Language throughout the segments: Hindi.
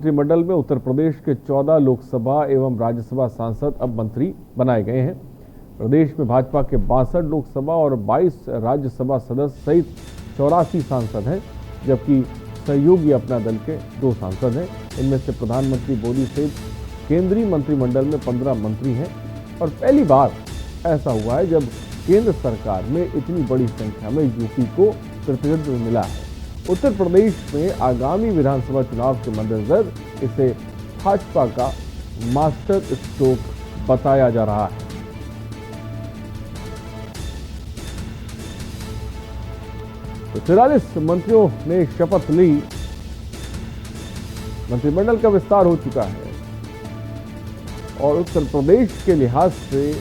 मंत्रिमंडल में उत्तर प्रदेश के 14 लोकसभा एवं राज्यसभा सांसद अब मंत्री बनाए गए हैं। प्रदेश में भाजपा के 62 लोकसभा और 22 राज्यसभा सदस्य सहित 84 सांसद हैं, जबकि सहयोगी अपना दल के 2 सांसद हैं। इनमें से प्रधानमंत्री मोदी सहित केंद्रीय मंत्रिमंडल में 15 मंत्री हैं और पहली बार ऐसा हुआ है जब केंद्र सरकार में इतनी बड़ी संख्या में यूपी को प्रतिनिधित्व मिला है। उत्तर प्रदेश में आगामी विधानसभा चुनाव के मद्देनजर इसे भाजपा का मास्टर स्ट्रोक बताया जा रहा है। तो 44 मंत्रियों ने शपथ ली, मंत्रिमंडल का विस्तार हो चुका है और उत्तर प्रदेश के लिहाज से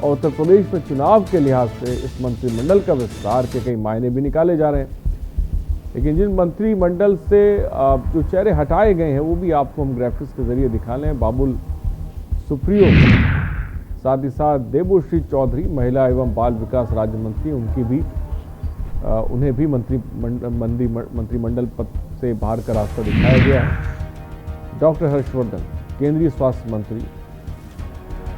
और उत्तर प्रदेश में चुनाव के लिहाज से इस मंत्रिमंडल का विस्तार के कई मायने भी निकाले जा रहे हैं। लेकिन जिन मंत्रिमंडल से जो चेहरे हटाए गए हैं वो भी आपको हम ग्राफिक्स के जरिए दिखा लें। बाबुल सुप्रियो, साथ ही साथ देबोश्री चौधरी, महिला एवं बाल विकास राज्य मंत्री, उन्हें भी मंत्रिमंडल पद से बाहर का रास्ता दिखाया गया है। डॉक्टर हर्षवर्धन, केंद्रीय स्वास्थ्य मंत्री,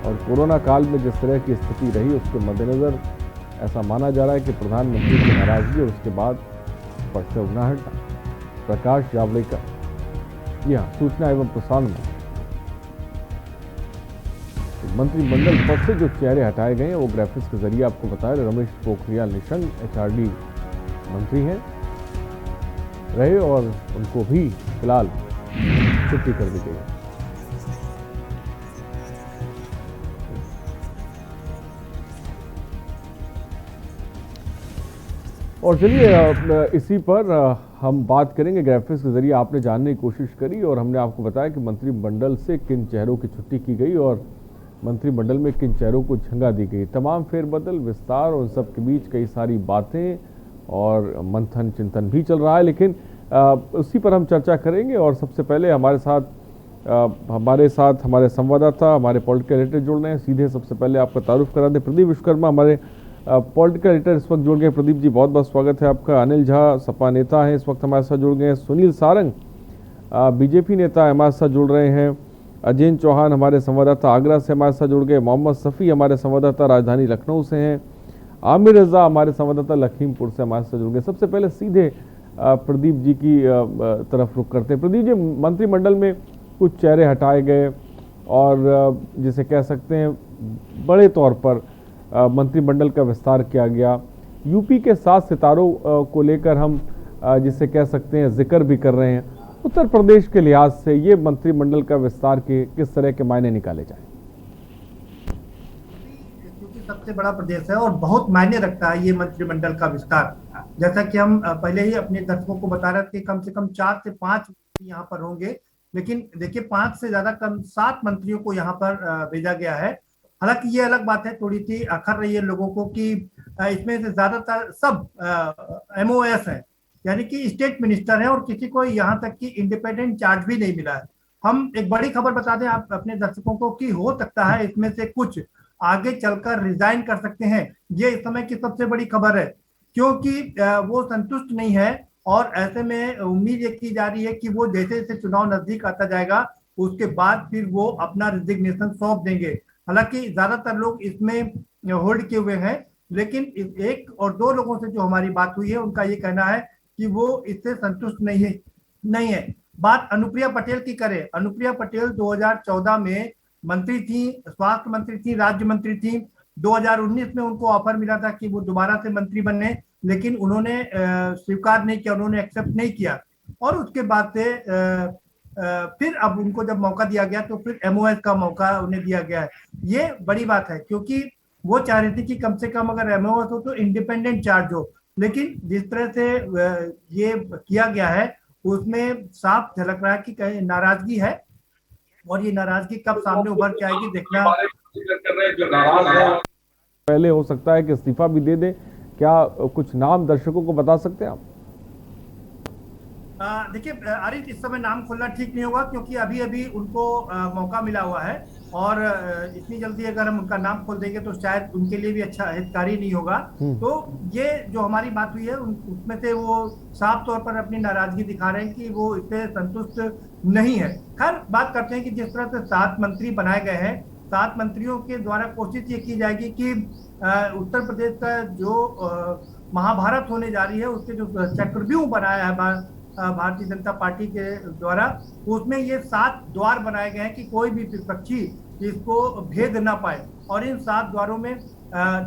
और कोरोना काल में जिस तरह की स्थिति रही उसके मद्देनजर ऐसा माना जा रहा है कि प्रधानमंत्री की नाराजगी और उसके बाद पद से उठना हटा। प्रकाश जावड़ेकर, सूचना एवं प्रसारण मंत्रिमंडल पद से जो चेहरे हटाए गए हैं वो ग्राफिक्स के जरिए आपको बताया। रमेश पोखरियाल निशंक HRD मंत्री हैं रहे और उनको भी फिलहाल छुट्टी कर दी गई है। और चलिए इसी पर हम बात करेंगे। ग्राफिक्स के जरिए आपने जानने की कोशिश करी और हमने आपको बताया कि मंत्रिमंडल से किन चेहरों की छुट्टी की गई और मंत्रिमंडल में किन चेहरों को जगह दी गई। तमाम फेरबदल, विस्तार और उन सब के बीच कई सारी बातें और मंथन चिंतन भी चल रहा है, लेकिन उसी पर हम चर्चा करेंगे। और सबसे पहले हमारे साथ हमारे संवाददाता, हमारे पॉलिटिकल एडिटर जुड़ रहे हैं। सीधे सबसे पहले आपका तारुफ करा दें। प्रदीप विश्वकर्मा हमारे पॉलिटिकल एडिटर इस वक्त जुड़ गए। प्रदीप जी, बहुत बहुत स्वागत है आपका। अनिल झा, सपा नेता हैं, इस वक्त हमारे साथ जुड़ गए हैं। सुनील सारंग, बीजेपी नेता हमारे साथ जुड़ रहे हैं। अजय चौहान हमारे संवाददाता आगरा से हमारे साथ जुड़ गए। मोहम्मद सफ़ी हमारे संवाददाता राजधानी लखनऊ से हैं। आमिर रजा हमारे संवाददाता लखीमपुर से हमारे साथ जुड़ गए। सबसे पहले सीधे प्रदीप जी की तरफ रुख करते हैं। प्रदीप जी, मंत्रिमंडल में कुछ चेहरे हटाए गए और जिसे कह सकते हैं बड़े तौर पर मंत्रिमंडल का विस्तार किया गया। यूपी के 7 सितारों को लेकर हम जिसे कह सकते हैं जिक्र भी कर रहे हैं। उत्तर प्रदेश के लिहाज से ये मंत्रिमंडल का विस्तार के किस तरह के मायने निकाले जाए? क्योंकि सबसे बड़ा प्रदेश है और बहुत मायने रखता है ये मंत्रिमंडल का विस्तार। जैसा कि हम पहले ही अपने दर्शकों को बता रहे थे, कम से कम 4 से 5 यहाँ पर होंगे, लेकिन देखिए 5 से ज्यादा कम 7 मंत्रियों को यहाँ पर भेजा गया है। हालांकि ये अलग बात है, थोड़ी सी अखर रही है लोगों को कि इसमें से ज्यादातर सब MOS है, यानी कि स्टेट मिनिस्टर है और किसी को यहाँ तक कि इंडिपेंडेंट चार्ज भी नहीं मिला है। हम एक बड़ी खबर बता दें आप अपने दर्शकों को कि हो सकता है इसमें से कुछ आगे चलकर रिजाइन कर सकते हैं। ये इस समय की सबसे बड़ी खबर है, क्योंकि वो संतुष्ट नहीं है और ऐसे में उम्मीद ये की जा रही है कि वो जैसे जैसे चुनाव नजदीक आता जाएगा उसके बाद फिर वो अपना रिजिग्नेशन सौंप देंगे। हालांकि ज्यादातर लोग इसमें होल्ड किए हुए हैं, लेकिन 1 और 2 लोगों से जो हमारी बात हुई है उनका ये कहना है कि वो इससे संतुष्ट नहीं है। बात अनुप्रिया पटेल की करें, अनुप्रिया पटेल 2014 में मंत्री थी, स्वास्थ्य मंत्री थी, राज्य मंत्री थी। 2019 में उनको ऑफर मिला था कि वो दोबारा से मंत्री बने, लेकिन उन्होंने स्वीकार नहीं किया, उन्होंने एक्सेप्ट नहीं किया और उसके बाद से फिर अब उनको जब मौका दिया गया तो फिर MOS का मौका उन्हें दिया गया है। ये बड़ी बात है क्योंकि वो चाह रही थी कि कम से कम अगर MOS हो तो इंडिपेंडेंट चार्ज हो, लेकिन जिस तरह से ये किया गया है उसमें साफ झलक रहा है कि नाराजगी है और ये नाराजगी कब सामने उभर के आएगी देखना। पहले हो सकता है कि इस्तीफा भी दे दे। क्या कुछ नाम दर्शकों को बता सकते हैं आप? देखिए आरिफ, इस समय नाम खोलना ठीक नहीं होगा क्योंकि अभी अभी उनको मौका मिला हुआ है। और इतनी जल्दी अगर हम उनका नाम खोल देंगे तो शायद उनके लिए भी अच्छा हितकारी नहीं होगा। तो ये जो हमारी बात हुई है उसमें से वो साफ तौर पर अपनी नाराजगी दिखा रहे हैं कि वो इससे संतुष्ट नहीं है। खैर, बात करते हैं कि जिस तरह से 7 मंत्री बनाए गए हैं, 7 मंत्रियों के द्वारा कोशिश ये की जाएगी कि उत्तर प्रदेश का जो महाभारत होने जा रही है उसके जो चक्रव्यूह बनाया है भारतीय जनता पार्टी के द्वारा, उसमें ये 7 द्वार बनाए गए हैं कि कोई भी विपक्षी इसको भेद ना पाए। और इन 7 द्वारों में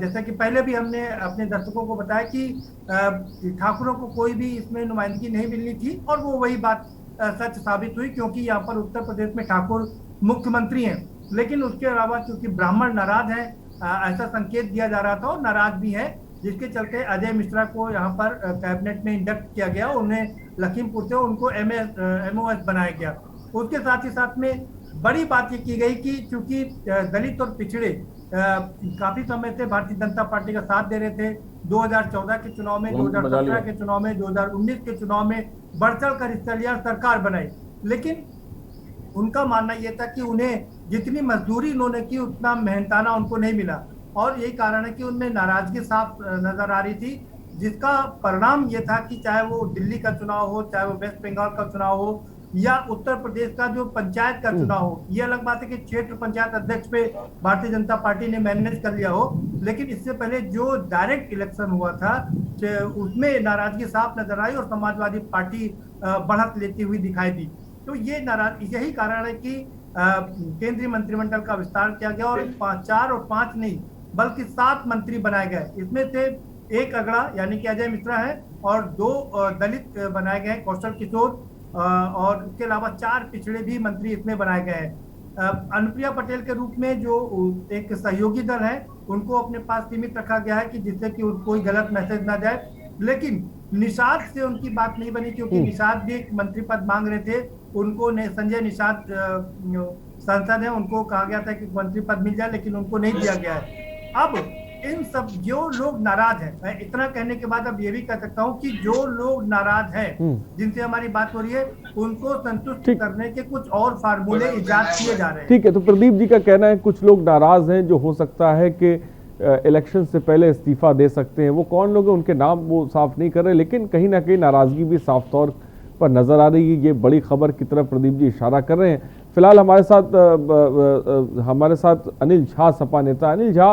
जैसा कि पहले भी हमने अपने दर्शकों को बताया कि ठाकुरों को कोई भी इसमें नुमाइंदगी नहीं मिलनी थी, और वो वही बात सच साबित हुई क्योंकि यहाँ पर उत्तर प्रदेश में ठाकुर मुख्यमंत्री हैं। लेकिन उसके अलावा क्योंकि ब्राह्मण नाराज हैं, ऐसा संकेत दिया जा रहा था और नाराज भी है, जिसके चलते अजय मिश्रा को यहाँ पर कैबिनेट में इंडक्ट किया गया। उन्हें लखीमपुर से उनको MOS बनाया गया। उसके साथ ही साथ में बड़ी बात ये की गई कि चूंकि दलित और पिछड़े काफी समय से भारतीय जनता पार्टी का साथ दे रहे थे, 2014 के चुनाव में, 2017 के चुनाव में, 2019 के चुनाव में बढ़ चढ़ कर हिस्सा लिया, सरकार बनाई। लेकिन उनका मानना यह था कि उन्हें जितनी मजदूरी उन्होंने की उतना मेहनताना उनको नहीं मिला, और यही कारण है कि उनमें नाराजगी साफ नजर आ रही थी, जिसका परिणाम ये था कि चाहे वो दिल्ली का चुनाव हो, चाहे वो वेस्ट बंगाल का चुनाव हो, या उत्तर प्रदेश का जो पंचायत का चुनाव हो। ये अलग बात है कि क्षेत्र पंचायत अध्यक्ष पे भारतीय जनता पार्टी ने मैनेज कर लिया हो, लेकिन इससे पहले जो डायरेक्ट इलेक्शन हुआ था उसमें नाराजगी साफ नजर आई और समाजवादी पार्टी बढ़त लेती हुई दिखाई दी। तो ये यही कारण है कि केंद्रीय मंत्रिमंडल का विस्तार किया गया और 4 और 5 नहीं बल्कि 7 मंत्री बनाए गए। इसमें से एक अगड़ा यानी कि अजय मिश्रा है और 2 दलित बनाए गए, कौशल किशोर, और इसके अलावा 4 पिछड़े भी मंत्री इसमें बनाए गए हैं। अनुप्रिया पटेल के रूप में जो एक सहयोगी दल है उनको अपने पास सीमित रखा गया है कि जिससे कि कोई गलत मैसेज ना जाए। लेकिन निषाद से उनकी बात नहीं बनी क्योंकि निषाद भी एक मंत्री पद मांग रहे थे। उनको संजय निषाद सांसद है, उनको कहा गया था कि मंत्री पद मिल जाए, लेकिन उनको नहीं दिया गया है। अब इन सब जो लोग नाराज हैं, मैं इतना कहने के बाद अब ये भी कह सकता हूँ कि जो लोग नाराज हैं जिनसे हमारी बात हो रही है उनको संतुष्ट करने के कुछ और फार्मूले इजाद किए जा रहे हैं। ठीक है, तो प्रदीप जी का कहना है कुछ लोग नाराज हैं जो हो सकता है कि इलेक्शन से पहले इस्तीफा दे सकते हैं। वो कौन लोग हैं उनके नाम वो साफ नहीं कर रहे, लेकिन कहीं ना कहीं नाराजगी भी साफ तौर पर नजर आ रही है। ये बड़ी खबर की तरफ प्रदीप जी इशारा कर रहे हैं। फिलहाल हमारे साथ अनिल झा, सपा नेता। अनिल झा,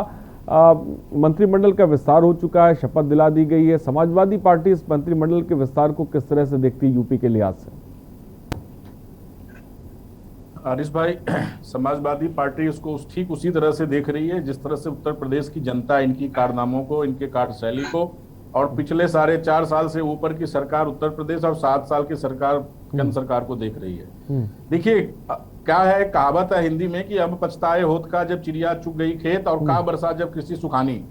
मंत्रिमंडल का विस्तार हो चुका है, शपथ दिला दी गई है। समाजवादी पार्टी इस मंत्रिमंडल के विस्तार को किस तरह से देखती है यूपी के लिहाज से? आरिश भाई, समाजवादी पार्टी इसको ठीक उसी तरह से देख रही है जिस तरह से उत्तर प्रदेश की जनता इनकी कारनामों को, इनके कार्यशैली को और पिछले 4.5 साल से ऊपर की सरकार उत्तर प्रदेश और 7 साल की सरकार केंद्र सरकार को देख रही है। देखिए, क्या है, कहावत है हिंदी में कि अब पछताए होत का जब चिड़िया चुग गई खेत और का बरसा जब कृषि सुखानी।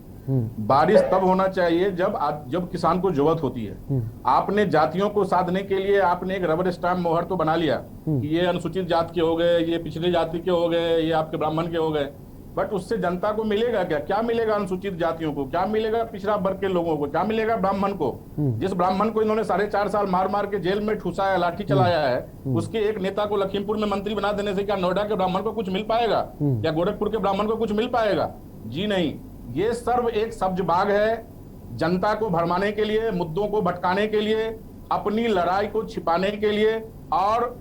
बारिश तब होना चाहिए जब किसान को जरूरत होती है। आपने जातियों को साधने के लिए आपने एक रबर स्टैम्प मोहर तो बना लिया कि ये अनुसूचित जाति के हो गए, ये पिछड़ी जाति के हो गए, ये आपके ब्राह्मण के हो गए, बट उससे जनता को मिलेगा क्या? क्या मिलेगा अनुसूचित जातियों को? क्या मिलेगा पिछड़ा वर्ग के लोगों को? क्या मिलेगा ब्राह्मण को? जिस ब्राह्मण को इन्होंने 4.5 साल मार मार के जेल में ठुसाया, लाठी चलाया है, उसके एक नेता को लखीमपुर में मंत्री बना देने से क्या नोएडा के ब्राह्मण को कुछ मिल पाएगा? क्या गोरखपुर के ब्राह्मण को कुछ मिल पाएगा? जी नहीं। ये सर्व एक सब्ज बाग है, जनता को भरमाने के लिए, मुद्दों को भटकाने के लिए, अपनी लड़ाई को छिपाने के लिए। और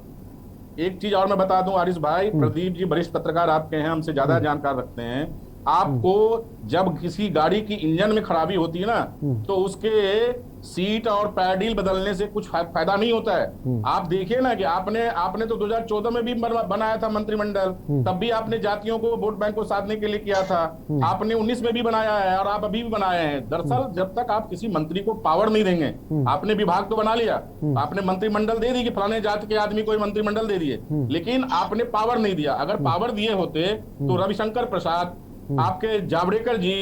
एक चीज और मैं बता दूं आरिश भाई, प्रदीप जी वरिष्ठ पत्रकार आपके हैं, हमसे ज्यादा जानकार रखते हैं। आपको जब किसी गाड़ी की इंजन में खराबी होती है ना, तो उसके सीट और पैडिल बदलने से कुछ फायदा नहीं होता है। आप देखिए ना कि आपने तो 2014 में भी बनाया था मंत्रिमंडल, तब भी आपने जातियों को, वोट बैंक को साधने के लिए किया था। आपने 19 में भी बनाया है और आप अभी भी बनाए हैं। दरअसल जब तक आप किसी मंत्री को पावर नहीं देंगे, आपने विभाग तो बना लिया, आपने मंत्रिमंडल दे दी कि फलाने जाति के आदमी को मंत्रिमंडल दे दिए, लेकिन आपने पावर नहीं दिया। अगर पावर दिए होते तो रविशंकर प्रसाद, आपके जावड़ेकर जी,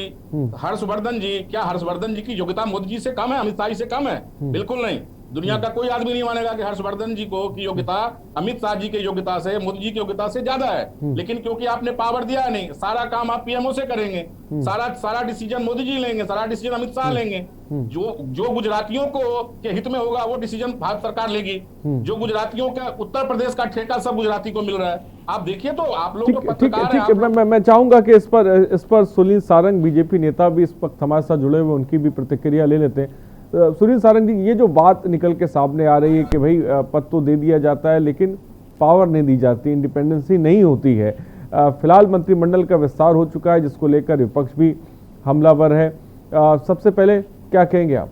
हर्षवर्धन जी, क्या हर्षवर्धन जी की योग्यता मोदी जी से कम है, अमित शाह जी से कम है? बिल्कुल नहीं। दुनिया का कोई आदमी नहीं मानेगा कि हर्षवर्धन जी को की योग्यता अमित शाह जी की योग्यता से, मोदी जी की योग्यता से ज्यादा है। लेकिन क्योंकि आपने पावर दिया नहीं, सारा काम आप पीएमओ से करेंगे, सारा डिसीजन मोदी जी लेंगे, सारा डिसीजन अमित शाह लेंगे। जो गुजरातियों को के हित में होगा वो डिसीजन भारत सरकार लेगी। जो गुजरातियों का उत्तर प्रदेश का ठेका सब गुजराती को मिल रहा है। आप देखिए, तो आप लोग तो पत्रकार हैं। मैं चाहूंगा कि इस पर सुनील सारंग बीजेपी नेता भी इस वक्त हमारे साथ जुड़े हुए, उनकी भी प्रतिक्रिया ले लेते हैं। सुनील सारंग जी, ये जो बात निकल के सामने आ रही है कि भाई पद तो दे दिया जाता है लेकिन पावर नहीं दी जाती, इंडिपेंडेंसी नहीं होती है। फिलहाल मंत्रिमंडल का विस्तार हो चुका है जिसको लेकर विपक्ष भी हमलावर है। सबसे पहले क्या कहेंगे आप?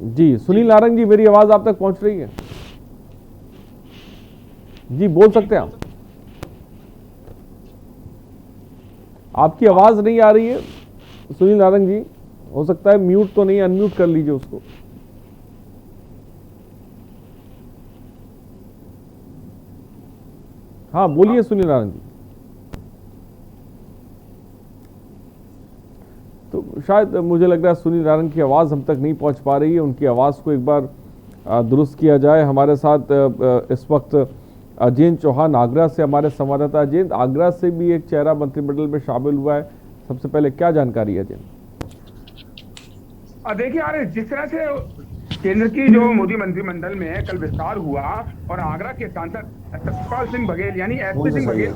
जी सुनील नारंग जी, मेरी आवाज आप तक पहुंच रही है? जी बोल सकते हैं आप। आपकी आवाज नहीं आ रही है सुनील नारंग जी, हो सकता है म्यूट तो नहीं, अनम्यूट कर लीजिए उसको। हाँ बोलिए सुनील नारंग जी। तो शायद मुझे लग रहा है सुनील नारंग की आवाज हम तक नहीं पहुंच पा रही है, उनकी आवाज को एक बार दुरुस्त किया जाए। हमारे साथ इस वक्त अजय चौहान आगरा से हमारे संवाददाता। अजय, आगरा से भी एक चेहरा मंत्रिमंडल में शामिल हुआ है, सबसे पहले क्या जानकारी है अजय? देखिए यार, जिस तरह से केंद्र की जो मोदी मंत्रिमंडल में कल विस्तार हुआ और आगरा के सांसद सतपाल सिंह बघेल यानी एसपी सिंह बघेल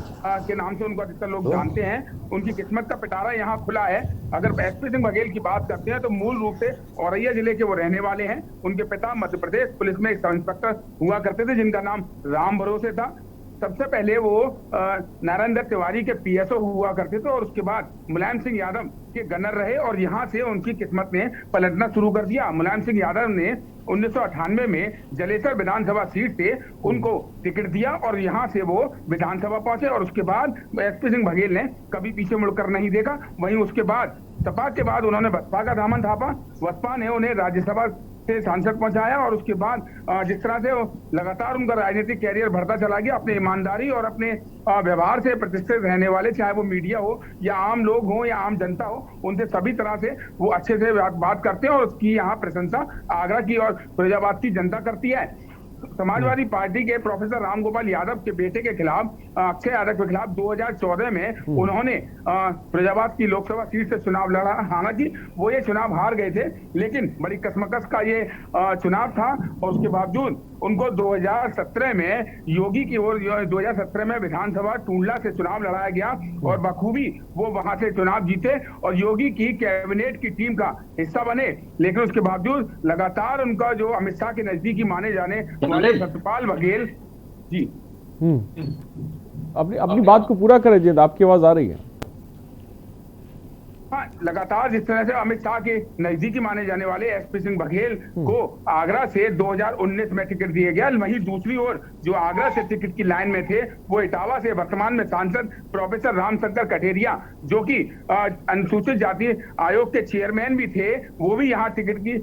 के नाम से उनको अधिकतर लोग जानते हैं, उनकी किस्मत का पिटारा यहाँ खुला है। अगर एसपी सिंह बघेल की बात करते हैं तो मूल रूप से औरैया जिले के वो रहने वाले हैं। उनके पिता मध्य प्रदेश पुलिस में एक सब इंस्पेक्टर हुआ करते थे जिनका नाम राम भरोसे था। सबसे पहले वो नारायण दत्त तिवारी के पीएसओ हुआ करते थे और उसके बाद मुलायम सिंह यादव के गनर रहे और यहाँ से उनकी किस्मत ने पलटना शुरू कर दिया। मुलायम सिंह यादव ने 1998 में जलेसर विधानसभा सीट से उनको टिकट दिया और यहाँ से वो विधानसभा पहुंचे और उसके बाद एसपी सिंह बघेल ने कभी पीछे मुड़कर नहीं देखा। वहीं उसके बाद सपा के बाद उन्होंने बसपा का दामन थापा, बसपा ने उन्हें राज्यसभा से सांसद पहुंचाया और उसके बाद जिस तरह से लगातार उनका राजनीतिक कैरियर बढ़ता चला गया, अपने ईमानदारी और अपने व्यवहार से प्रतिष्ठित रहने वाले, चाहे वो मीडिया हो या आम लोग हो या आम जनता हो, उनसे सभी तरह से वो अच्छे से बात करते हैं और उसकी यहाँ प्रशंसा आगरा की और फिरोजाबाद की जनता करती है। समाजवादी पार्टी के प्रोफेसर राम गोपाल यादव के बेटे के खिलाफ, अक्षय यादव के खिलाफ 2014 में उन्होंने फिरोजाबाद की लोकसभा सीट से चुनाव लड़ा। हालांकि वो ये चुनाव हार गए थे, लेकिन बड़ी कशमकश का ये चुनाव था और उसके बावजूद उनको 2017 में योगी की ओर 2017 में विधानसभा टूंडला से चुनाव लड़ाया गया और बखूबी वो वहां से चुनाव जीते और योगी की कैबिनेट की टीम का हिस्सा बने। लेकिन उसके बावजूद लगातार उनका जो अमित शाह के नजदीकी माने जाने वाले सतपाल बघेल जी अपनी बात को पूरा करें जिद, आपकी आवाज आ रही है? हाँ, लगातार जिस तरह से अमित शाह के नजदीकी माने जाने वाले एसपी सिंह बघेल को आगरा से 2019 में टिकट दिया गया, वहीं दूसरी ओर जो आगरा से टिकट की लाइन में थे वो इटावा से वर्तमान में सांसद प्रोफेसर रामशंकर कठेरिया, जो कि अनुसूचित जाति आयोग के चेयरमैन भी थे, वो भी यहाँ टिकट की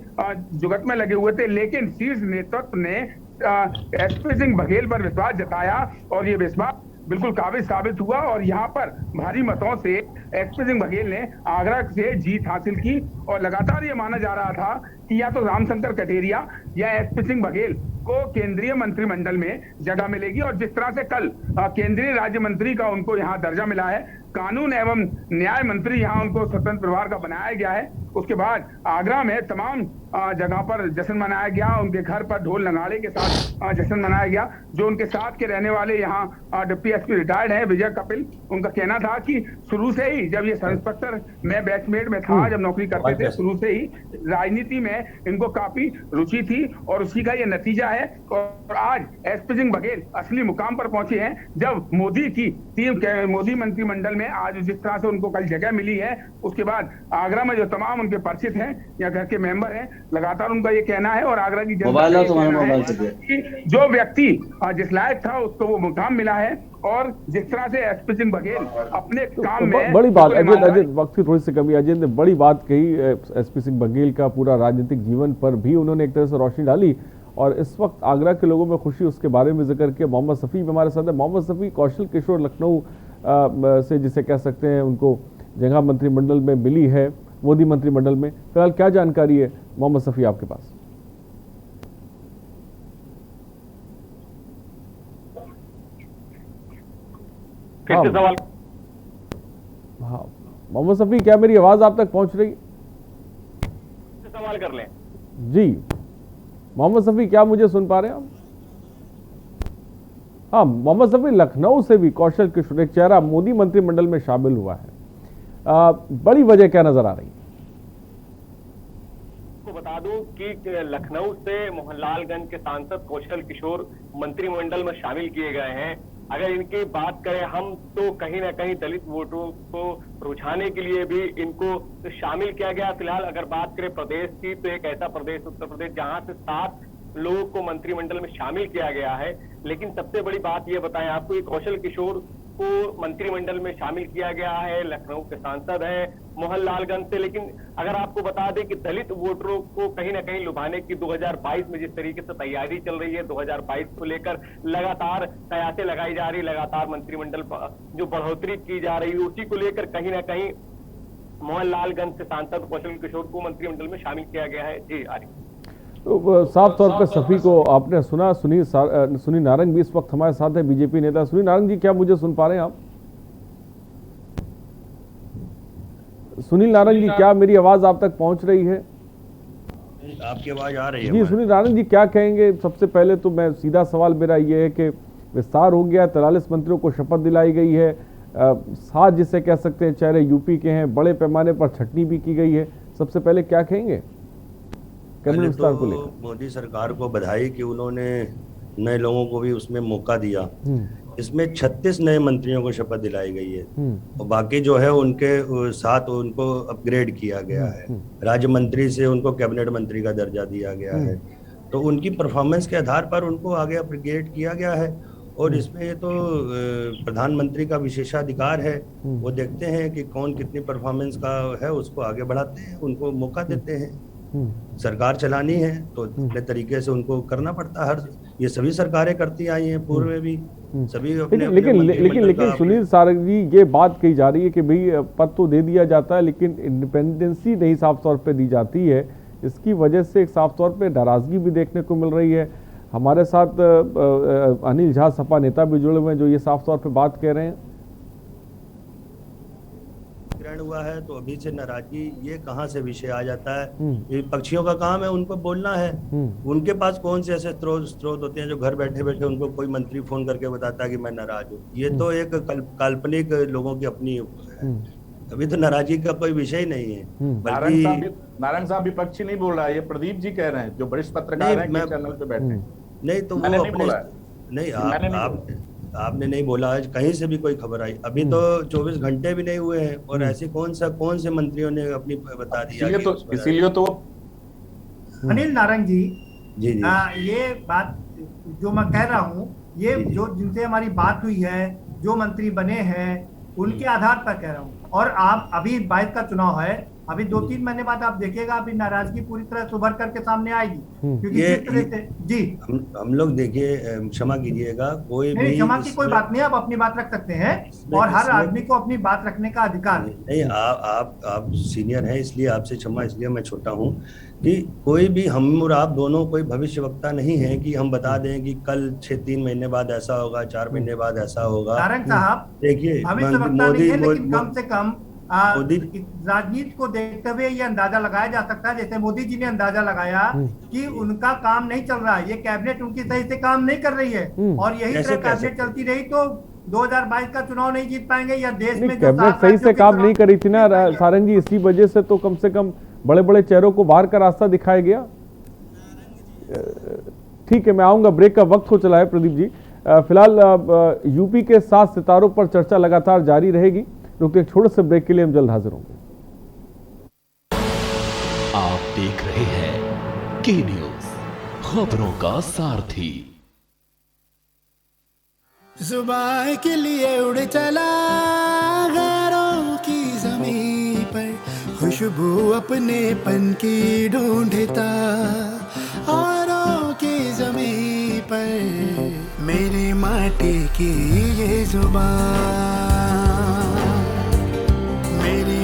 जुगत में लगे हुए थे। लेकिन शीर्ष नेतृत्व ने एसपी सिंह बघेल पर विश्वास जताया और ये विश्वास बिल्कुल काबिज साबित हुआ और यहाँ पर भारी मतों से एसपी सिंह बघेल ने आगरा से जीत हासिल की और लगातार ये माना जा रहा था कि या तो रामशंकर कठेरिया या एसपी सिंह बघेल को केंद्रीय मंत्रिमंडल में जगह मिलेगी। और जिस तरह से कल केंद्रीय राज्य मंत्री का उनको यहाँ दर्जा मिला है, कानून एवं न्याय मंत्री यहाँ उनको स्वतंत्र प्रभार का बनाया गया है। उसके बाद आगरा में तमाम जगह पर जश्न मनाया गया, उनके घर पर ढोल नगाड़े के साथ जश्न मनाया गया। जो उनके साथ के रहने वाले यहाँ डिप्टी एसपी रिटायर्ड है विजय कपिल, उनका कहना था कि शुरू से ही जब ये सब इंस्पेक्टर मैं बैचमेट में था, जब नौकरी करते थे, शुरू से ही राजनीति में इनको काफी रुचि थी और उसी का ये नतीजा है। और आज एसपी सिंह बघेल असली मुकाम पर पहुंचे हैं जब मोदी की टीम मोदी मंत्रिमंडल में आज जिस तरह से उनको कल जगह मिली है। उसके बाद आगरा में जो तमाम उनके परिचित हैं या घर के मेंबर हैं, लगातार उनका ये कहना है और आगरा की जनता कि जो व्यक्ति जिस लायक था उसको वो मुकाम मिला है। और जिस तरह से एसपी सिंह बघेल अपने काम में बड़ी बात, अजय वक्त की थोड़ी सी कमी, अजय ने बड़ी बात कही एसपी सिंह बघेल का पूरा राजनीतिक जीवन पर भी उन्होंने एक तरह से रोशनी डाली और इस वक्त आगरा के लोगों में खुशी उसके बारे में जिक्र किया। मोहम्मद शफी हमारे साथ है। मोहम्मद शफी, कौशल किशोर लखनऊ से जिसे कह सकते हैं, उनको जगह मंत्रिमंडल में मिली है मोदी मंत्रिमंडल में। फिलहाल क्या जानकारी है मोहम्मद सफ़ी आपके पास? फिर से सवाल। हाँ मोहम्मद सफ़ी, क्या मेरी आवाज़ आप तक पहुंच रही? सवाल कर लें जी मोहम्मद सफ़ी, क्या मुझे सुन पा रहे हैं आप? हाँ मोहम्मद सफ़ी, लखनऊ से भी कौशल किशोर, एक चेहरा मोदी मंत्रिमंडल में शामिल हुआ है, बड़ी वजह क्या नजर आ रही है? आपको बता दूं कि लखनऊ से मोहनलालगंज के सांसद कौशल किशोर मंत्रिमंडल में शामिल किए गए हैं। अगर इनकी बात करें हम तो कहीं ना कहीं दलित वोटों को रुझाने के लिए भी इनको शामिल किया गया। फिलहाल अगर बात करें प्रदेश की तो एक ऐसा प्रदेश उत्तर प्रदेश जहां से 7 लोगों को मंत्रिमंडल में शामिल किया गया है। लेकिन सबसे बड़ी बात ये बताएं आपको, ये कौशल किशोर को मंत्रिमंडल में शामिल किया गया है, लखनऊ के सांसद हैं मोहनलालगंज से। लेकिन अगर आपको बता दें कि दलित वोटरों को कहीं ना कहीं लुभाने की 2022 में जिस तरीके से तैयारी चल रही है, 2022 को लेकर लगातार कयासें लगाई जा रही, लगातार मंत्रिमंडल जो बढ़ोतरी की जा रही है, उसी को लेकर कहीं ना कहीं मोहनलालगंज से सांसद कौशल किशोर को मंत्रिमंडल में शामिल किया गया है। जी आरिफ। तो साफ तौर पर सफ़ी को आपने सुना। सुनील नारंग भी इस वक्त हमारे साथ है, बीजेपी नेता। सुनील नारंग जी, क्या मुझे सुन पा रहे हैं आप? सुनील नारंग जी, क्या मेरी आवाज आप तक पहुंच रही है? आपकी आवाज आ रही है? जी सुनील नारंग जी, क्या कहेंगे? सबसे पहले तो मैं सीधा सवाल मेरा ये है कि विस्तार हो गया, 43 मंत्रियों को शपथ दिलाई गई है, 7 जिसे कह सकते हैं चेहरे यूपी के हैं, बड़े पैमाने पर छटनी भी की गई है। सबसे पहले क्या कहेंगे कैबिनेट विस्तार को लेकर? मोदी सरकार को बधाई कि उन्होंने नए लोगों को भी उसमें मौका दिया। इसमें 36 नए मंत्रियों को शपथ दिलाई गई है और बाकी जो है उनके साथ उनको अपग्रेड किया गया है, राज्य मंत्री से उनको कैबिनेट मंत्री का दर्जा दिया गया है। तो उनकी परफॉर्मेंस के आधार पर उनको आगे अपग्रेड किया गया है। और इसमें ये तो प्रधानमंत्री का विशेषाधिकार है, वो देखते हैं कि कौन कितनी परफॉर्मेंस का है, उसको आगे बढ़ाते हैं, उनको मौका देते हैं। सरकार चलानी है तो अपने तरीके से उनको करना पड़ता है। हर ये सभी सरकारें करती आई हैं, पूर्व में भी सभी अपने लेकिन सुनील नारंग जी, ये बात कही जा रही है कि भाई पद तो दे दिया जाता है लेकिन इंडिपेंडेंसी नहीं साफ तौर पे दी जाती है। इसकी वजह से एक साफ तौर पे नाराजगी भी देखने को मिल रही है। हमारे साथ अनिल झा सपा नेता भी जुड़े हुए हैं जो ये साफ तौर पे बात कह रहे हैं। हुआ है तो अभी से नाराजगी ये कहां से विषय आ जाता है? ये पक्षियों का काम है, उनको बोलना है। उनके पास कौन से ऐसे स्रोत होते हैं जो घर बैठे बैठे उनको कोई मंत्री फोन करके बताता है कि मैं नाराज हूँ? ये तो एक काल्पनिक लोगों की अपनी है। अभी तो नाराजगी का कोई विषय नहीं है। बल्कि नारायण साहब विपक्षी नहीं बोल रहा है, ये प्रदीप जी कह रहे हैं जो वरिष्ठ पत्रकार हैं चैनल पे बैठे। नहीं तो वो नहीं, आपने नहीं बोला, आज कहीं से भी कोई खबर आई? अभी तो 24 घंटे भी नहीं हुए हैं और ऐसे कौन से मंत्रियों ने अपनी बता दिया? इसीलिए तो अनिल नारंग जी, जी ये बात जो मैं कह रहा हूँ, ये जो जिनसे हमारी बात हुई है, जो मंत्री बने हैं, उनके आधार पर कह रहा हूँ। और आप अभी 22 का चुनाव है, अभी 2-3 महीने बाद आप देखिएगा अभी नाराजगी पूरी तरह से उभर करके सामने आएगी। क्योंकि जिस तरह से जी हम लोग देखिए, क्षमा कीजिएगा, कोई भी क्षमा की कोई बात नहीं, आप अपनी बात रख सकते हैं और हर आदमी को अपनी बात रखने का अधिकार है। नहीं, आप सीनियर हैं इसलिए आपसे क्षमा, इसलिए मैं छोटा हूँ कि कोई भी हम और आप दोनों कोई भविष्यवक्ता नहीं है कि हम बता दें कि कल 3 महीने बाद ऐसा होगा, 4 महीने बाद ऐसा होगा। नारंग साहब, देखिए भविष्यवक्ता नहीं है, लेकिन कम से कम राजनीति को देखते हुए ये अंदाजा लगाया जा सकता है, जैसे मोदी जी ने अंदाजा लगाया कि उनका काम नहीं चल रहा है, ये कैबिनेट उनकी सही से काम नहीं कर रही है और यही तरह कैबिनेट चलती रही तो 2022 का चुनाव नहीं जीत पाएंगे या देश में कैबिनेट सही से काम नहीं करी थी ना सारंग जी, इसी वजह से तो कम से कम बड़े बड़े चेहरों को बाहर का रास्ता दिखाया गया। ठीक है, मैं आऊंगा, ब्रेक का वक्त हो चला है प्रदीप जी। फिलहाल यूपी के 7 सितारों पर चर्चा लगातार जारी रहेगी। रुकते एक छोटे से ब्रेक के लिए हम जल्द हाजिर होंगे। आप देख रहे हैं के न्यूज, खबरों का सारथी। जुबान के लिए उड़ चला गैरों की ज़मीं पर, खुशबू अपने पन की ढूंढता औरों की ज़मीं पर, मेरी माटी की ये जुबान, मेरी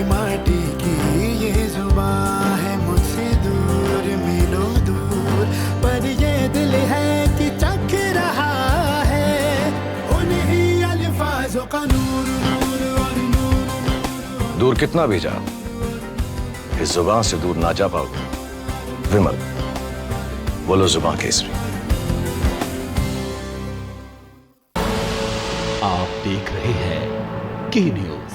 दूर कितना भी जाओ, इस जुबान से दूर ना जा पाओगे। विमल, बोलो जुबान केसरी। आप देख रहे हैं के न्यूज,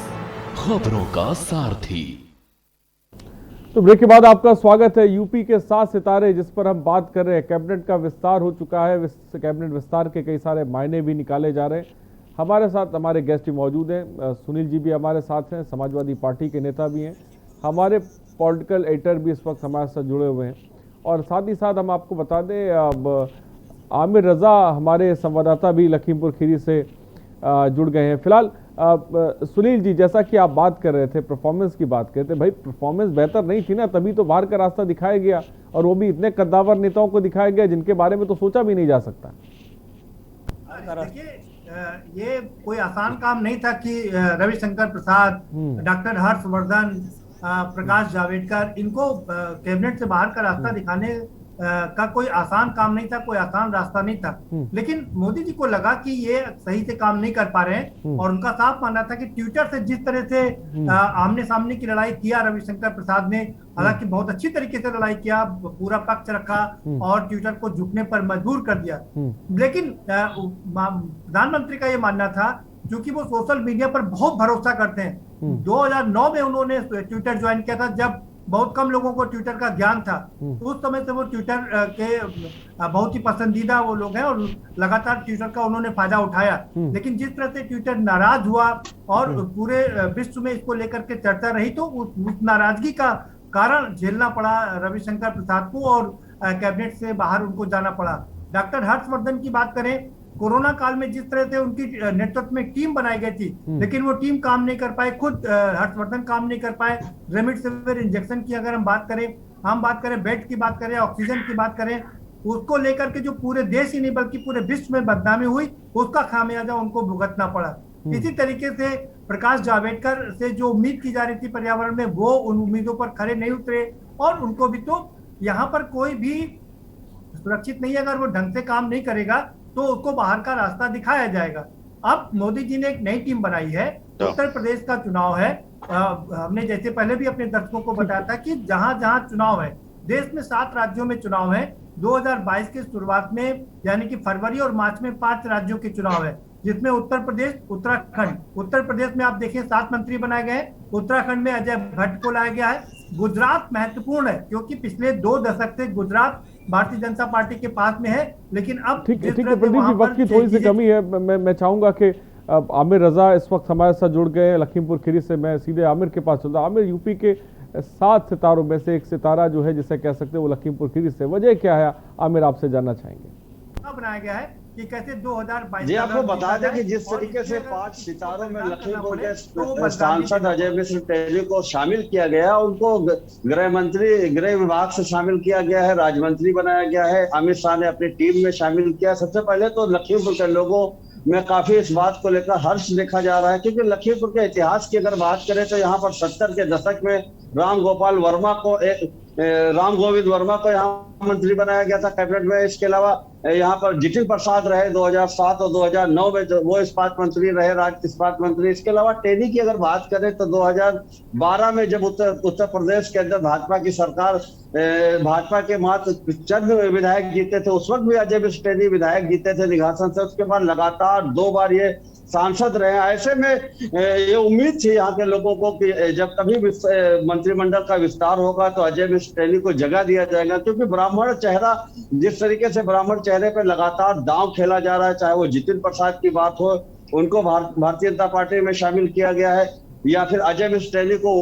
खबरों का सारथी। तो ब्रेक के बाद आपका स्वागत है। यूपी के 7 सितारे जिस पर हम बात कर रहे हैं, कैबिनेट का विस्तार हो चुका है। कैबिनेट विस्तार के कई सारे मायने भी निकाले जा रहे हैं। हमारे साथ हमारे गेस्ट मौजूद हैं। सुनील जी भी हमारे साथ हैं, समाजवादी पार्टी के नेता भी हैं। हमारे पॉलिटिकल एडिटर भी इस वक्त हमारे साथ जुड़े हुए हैं। और साथ ही साथ हम आपको बता दें, अब आमिर रजा हमारे संवाददाता भी लखीमपुर खीरी से जुड़ गए हैं। फिलहाल सुनील जी, जैसा कि आप बात कर रहे थे, परफॉर्मेंस की बात कर रहे थे, भाई परफॉर्मेंस बेहतर नहीं थी ना, तभी तो बाहर का रास्ता दिखाया गया, और वो भी इतने कद्दावर नेताओं को दिखाया गया जिनके बारे में तो सोचा भी नहीं जा सकता। देखिए, ये कोई आसान काम नहीं था कि रविशंकर प्रसाद, डॉक्टर हर्षवर्धन, प्रकाश जावड़ेकर, इनको कैबिनेट से बाहर का रास्ता दिखाने का कोई आसान काम नहीं था, कोई आसान रास्ता नहीं था। लेकिन मोदी जी को लगा कि ये सही से काम नहीं कर पा रहे हैं, और उनका साफ मानना था कि ट्विटर से जिस तरह से आमने सामने की लड़ाई किया रविशंकर प्रसाद ने, हालांकि बहुत अच्छी तरीके से लड़ाई किया, पूरा पक्ष रखा और ट्विटर को झुकने पर मजबूर कर दिया। लेकिन प्रधानमंत्री का ये मानना था, क्योंकि वो सोशल मीडिया पर बहुत भरोसा करते हैं। 2009 में उन्होंने ट्विटर ज्वाइन किया था, जब बहुत कम लोगों को ट्विटर का ज्ञान था। उस समय से वो ट्विटर के बहुत ही पसंदीदा वो लोग हैं, और लगातार ट्विटर का उन्होंने फायदा उठाया। लेकिन जिस तरह से ट्विटर नाराज हुआ और पूरे विश्व में इसको लेकर के चर्चा रही, तो उस नाराजगी का कारण झेलना पड़ा रविशंकर प्रसाद को, और कैबिनेट से बाहर उनको जाना पड़ा। डॉक्टर हर्षवर्धन की बात करें, कोरोना काल में जिस तरह से उनकी नेतृत्व में टीम बनाई गई थी, लेकिन वो टीम काम नहीं कर पाए, खुद हर्षवर्धन काम नहीं कर पाए। रेमडेसिविर इंजेक्शन की अगर हम बात करें, बेड की बात करें, ऑक्सीजन की बात करें, उसको लेकर के जो पूरे देश ही नहीं बल्कि पूरे विश्व में बदनामी हुई, उसका खामियाजा उनको भुगतना पड़ा। इसी तरीके से प्रकाश जावड़ेकर से जो उम्मीद की जा रही थी पर्यावरण में, वो उन उम्मीदों पर खरे नहीं उतरे, और उनको भी तो यहाँ पर कोई भी सुरक्षित नहीं है। अगर वो ढंग से काम नहीं करेगा तो उसको बाहर का रास्ता दिखाया जाएगा। अब मोदी जी ने एक नई टीम बनाई है। उत्तर प्रदेश का चुनाव है। हमने जैसे पहले भी अपने दर्शकों को बताया था कि जहां जहां चुनाव है, देश में 7 राज्यों में चुनाव है। 2022 के शुरुआत में, यानी कि फरवरी और मार्च में 5 राज्यों के चुनाव है, जिसमें उत्तर प्रदेश, उत्तराखंड। उत्तर प्रदेश में आप देखिए 7 मंत्री बनाए गए, उत्तराखंड में अजय भट्ट को लाया गया है। गुजरात महत्वपूर्ण है, क्योंकि पिछले 2 दशक से गुजरात भारतीय जनता पार्टी के पास में है, लेकिन अब ठीक है प्रदीप जी, वक्त की थोड़ी सी कमी है। मैं चाहूंगा कि आमिर रजा इस वक्त हमारे साथ जुड़ गए हैं लखीमपुर खीरी से। मैं सीधे आमिर के पास चलता। आमिर, यूपी के 7 सितारों में से एक सितारा जो है, जिसे कह सकते हैं, वो लखीमपुर खीरी से, वजह क्या है आमिर, आपसे जानना चाहेंगे। बनाया गया है कि कैसे 2022 जी आपको बता दें कि जिस तरीके से 5 सितारों में लखीमपुर के सांसद अजय मिश्र टेहरी को शामिल किया गया, उनको गृह विभाग से शामिल किया गया है, राज्य मंत्री बनाया गया है, अमित शाह ने अपनी टीम में शामिल किया। सबसे पहले तो लखीमपुर के लोगों में काफी इस बात को लेकर हर्ष देखा जा रहा है, क्योंकि लखीमपुर के इतिहास की अगर बात करें तो यहाँ पर 70 के दशक में राम गोविंद वर्मा को यहाँ मंत्री बनाया गया था कैबिनेट में। इसके अलावा यहाँ पर जितिन प्रसाद रहे 2007 और 2009 में, जो वो इस्पात मंत्री रहे, राज्य इस्पात मंत्री। इसके अलावा टेहरी की अगर बात करें तो 2012 में जब उत्तर प्रदेश के अंदर भाजपा की सरकार, भाजपा के मात्र चंद विधायक जीते थे, उस वक्त भी अजय मिश्र टेहरी विधायक जीते थे निघासन से। उसके बाद लगातार 2 बार ये सांसद रहे। ऐसे में ये उम्मीद थी यहाँ के लोगों को कि जब कभी मंत्रिमंडल का विस्तार होगा तो अजय मिश्र टेहरी को जगह दिया जाएगा, क्योंकि ब्राह्मण चेहरा, जिस तरीके से ब्राह्मण चेहरे पे लगातार दांव खेला जा रहा है, चाहे वो जितिन प्रसाद की बात हो, उनको भारतीय जनता पार्टी में शामिल किया गया है, या फिर अजय मिश्र टेहरी को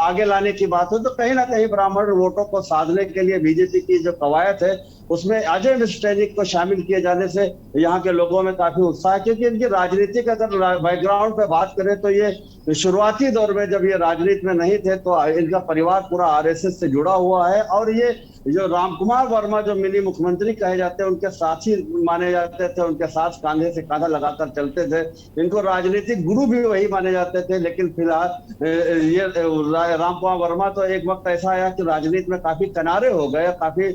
आगे लाने की बात हो, तो कहीं ना कहीं ब्राह्मण वोटों को साधने के लिए बीजेपी की जो कवायद है, उसमें अजय मिश्र टेहरी को शामिल किए जाने से यहाँ के लोगों में काफी उत्साह है। क्योंकि इनकी राजनीतिक अगर बैकग्राउंड पे बात करें तो ये शुरुआती दौर में जब ये राजनीति में नहीं थे तो इनका परिवार पूरा आरएसएस से जुड़ा हुआ है, और ये जो रामकुमार वर्मा जो मिनी मुख्यमंत्री कहे जाते हैं, उनके साथी माने जाते थे, उनके साथ कंधे से कंधा लगाकर चलते थे। इनको राजनीतिक गुरु भी वही माने जाते थे। लेकिन फिलहाल ये रामकुमार वर्मा तो एक वक्त ऐसा आया कि राजनीति में काफी किनारे हो गए, काफी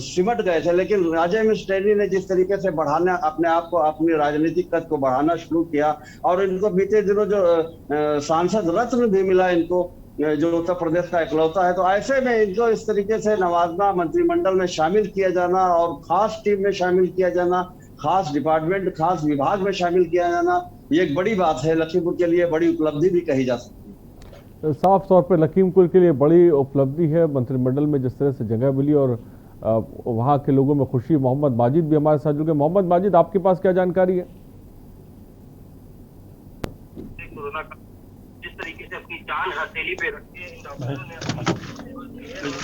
सिमट गए थे। लेकिन राजा मिस्टेरी ने जिस तरीके से बढ़ाना अपने आप को, अपनी राजनीतिक कद को बढ़ाना शुरू किया, और इनको बीते दिनों जो सांसद रत्न भी मिला इनको, जो उत्तर प्रदेश का इकलौता है, तो ऐसे में इनको इस तरीके से नवाजना, मंत्रिमंडल में शामिल किया जाना और खास टीम में शामिल किया जाना, खास डिपार्टमेंट, खास विभाग में शामिल किया जाना, ये एक बड़ी बात है। लखीमपुर के लिए बड़ी उपलब्धि भी कही जा सकती है। साफ तौर पर लखीमपुर के लिए बड़ी उपलब्धि है मंत्रिमंडल में जिस तरह से जगह मिली और वहाँ के लोगों में खुशी। मोहम्मद माजिद भी हमारे साथ जुड़ गए। मोहम्मद माजिद, आपके पास क्या जानकारी है? जिस तरीके से अपनी जान हथेली पे रख के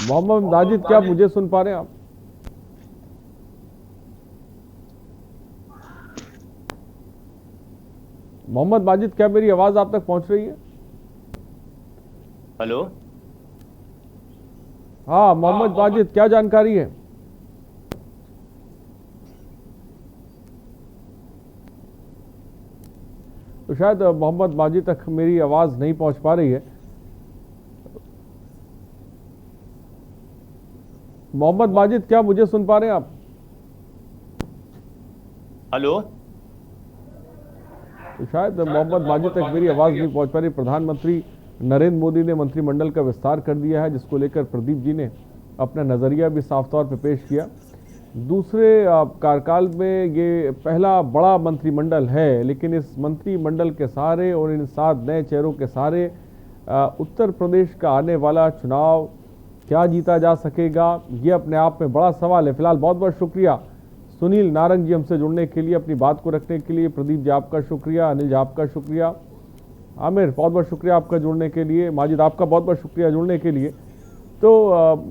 मोहम्मद माजिद, क्या मुझे सुन पा रहे हैं आप? मोहम्मद माजिद, क्या मेरी आवाज आप तक पहुंच रही है? हेलो, हाँ मोहम्मद माजिद, क्या जानकारी है? तो शायद मोहम्मद माजिद तक मेरी आवाज नहीं पहुंच पा रही है। मोहम्मद माजिद, क्या मुझे सुन पा रहे हैं आप? हेलो, तो शायद मोहम्मद माजिद तक मेरी आवाज नहीं पहुंच पा रही। प्रधानमंत्री नरेंद्र मोदी ने मंत्रिमंडल का विस्तार कर दिया है, जिसको लेकर प्रदीप जी ने अपना नजरिया भी साफ तौर पर पेश किया। दूसरे कार्यकाल में ये पहला बड़ा मंत्रिमंडल है, लेकिन इस मंत्रिमंडल के सहारे और इन 7 नए चेहरों के सहारे उत्तर प्रदेश का आने वाला चुनाव क्या जीता जा सकेगा, ये अपने आप में बड़ा सवाल है। फिलहाल बहुत बहुत शुक्रिया सुनील नारंग जी हमसे जुड़ने के लिए, अपनी बात को रखने के लिए। प्रदीप जी आपका शुक्रिया, अनिल जी आपका शुक्रिया, आमिर बहुत बहुत शुक्रिया आपका जुड़ने के लिए, माजिद आपका बहुत बहुत शुक्रिया जुड़ने के लिए। तो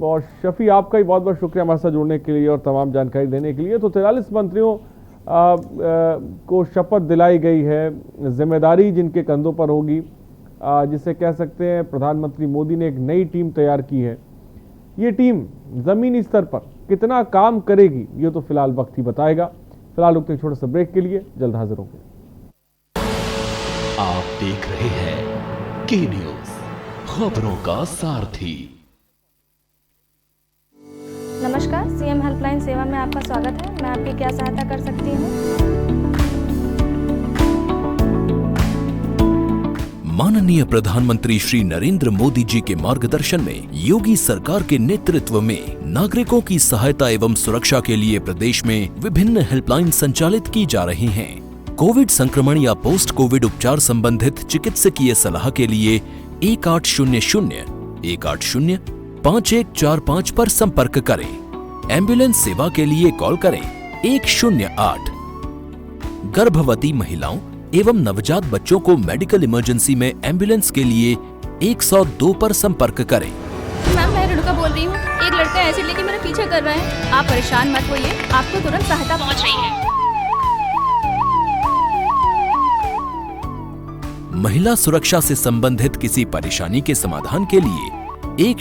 और शफी आपका ही बहुत बहुत शुक्रिया हमारे साथ जुड़ने के लिए और तमाम जानकारी देने के लिए। तो 43 मंत्रियों को शपथ दिलाई गई है, जिम्मेदारी जिनके कंधों पर होगी, जिसे कह सकते हैं प्रधानमंत्री मोदी ने एक नई टीम तैयार की है। ये टीम जमीनी स्तर पर कितना काम करेगी ये तो फिलहाल वक्त ही बताएगा। फिलहाल रुकते हैं छोटे से ब्रेक के लिए, जल्द हाजिर होंगे। आप देख रहे हैं के न्यूज, खबरों का सारथी। नमस्कार, सीएम हेल्पलाइन सेवा में आपका स्वागत है। मैं आपकी क्या सहायता कर सकती हूँ? माननीय प्रधानमंत्री श्री नरेंद्र मोदी जी के मार्गदर्शन में योगी सरकार के नेतृत्व में नागरिकों की सहायता एवं सुरक्षा के लिए प्रदेश में विभिन्न हेल्पलाइन संचालित की जा रही हैं। कोविड संक्रमण या पोस्ट कोविड उपचार संबंधित चिकित्सकीय सलाह के लिए 1800-180-5145 पर संपर्क करें। एम्बुलेंस सेवा के लिए कॉल करें 108। गर्भवती महिलाओं एवं नवजात बच्चों को मेडिकल इमरजेंसी में एम्बुलेंस के लिए 102 पर संपर्क करें। मैम, मैं रेणुका बोल रही हूँ। एक लड़का एसिड लेके मेरा पीछा कर रहा है। आप परेशान मत होइए, आपको तुरंत सहायता पहुँच रही है। महिला सुरक्षा से संबंधित किसी परेशानी के समाधान के लिए 1